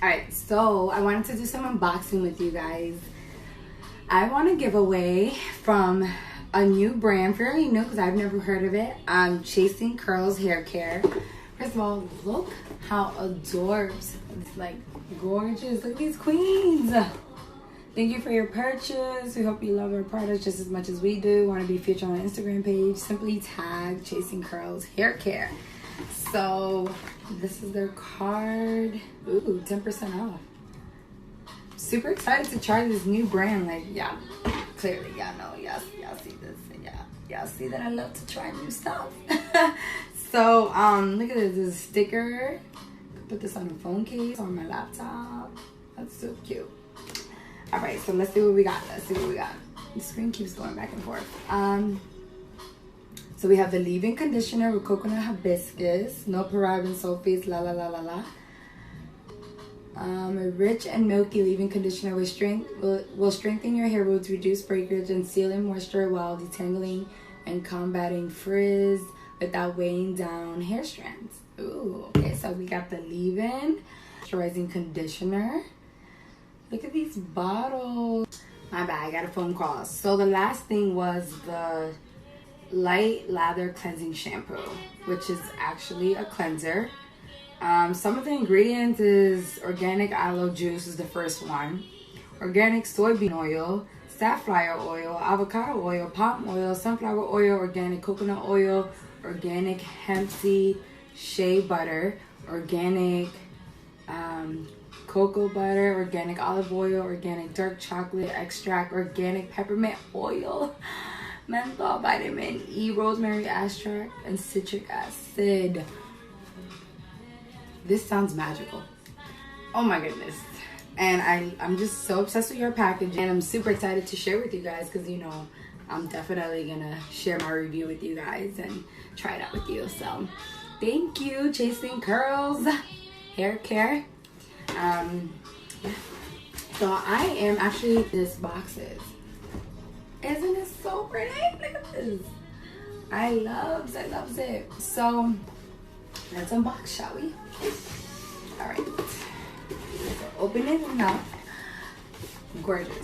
Alright, so I wanted to do some unboxing with you guys. I want to give away from a new brand, fairly new because I've never heard of it. Chasing Curlz hair care. First of all, look how adorbs. It's like gorgeous. Look at these queens. Thank you for your purchase. We hope you love our products just as much as we do. Want to be featured on our Instagram page? Simply tag Chasing Curlz hair care. So this is their card. Ooh, 10% off. Super excited to try this new brand. Like, yeah, clearly, y'all know, y'all see this, and y'all see that I love to try new stuff. So, look at this, this sticker. Put this on a phone case, on my laptop. That's so cute. All right, so let's see what we got. The screen keeps going back and forth. So we have the leave-in conditioner with coconut hibiscus, no paraben sulfates, la la la la la. A rich and milky leave-in conditioner will strengthen your hair roots, reduce breakage, and seal in moisture while detangling and combating frizz without weighing down hair strands. Ooh, okay, so we got the leave-in moisturizing conditioner. Look at these bottles. My bad, I got a phone call. So the last thing was the light lather cleansing shampoo, which is actually a cleanser. Some of the ingredients is organic aloe juice is the first one, organic soybean oil, safflower oil, avocado oil, palm oil, sunflower oil, organic coconut oil, organic hemp seed, shea butter, organic cocoa butter, organic olive oil, organic dark chocolate extract, organic peppermint oil, menthol, vitamin E, rosemary extract, and citric acid. This sounds magical. Oh my goodness. And I'm just so obsessed with your packaging, and I'm super excited to share with you guys because, you know, I'm definitely gonna share my review with you guys and try it out with you. So thank you, Chasing Curlz hair care. Yeah. So I am actually, this box is, isn't it so pretty? Look at this. I loves it. So let's unbox, shall we? All right. So open it up. Gorgeous.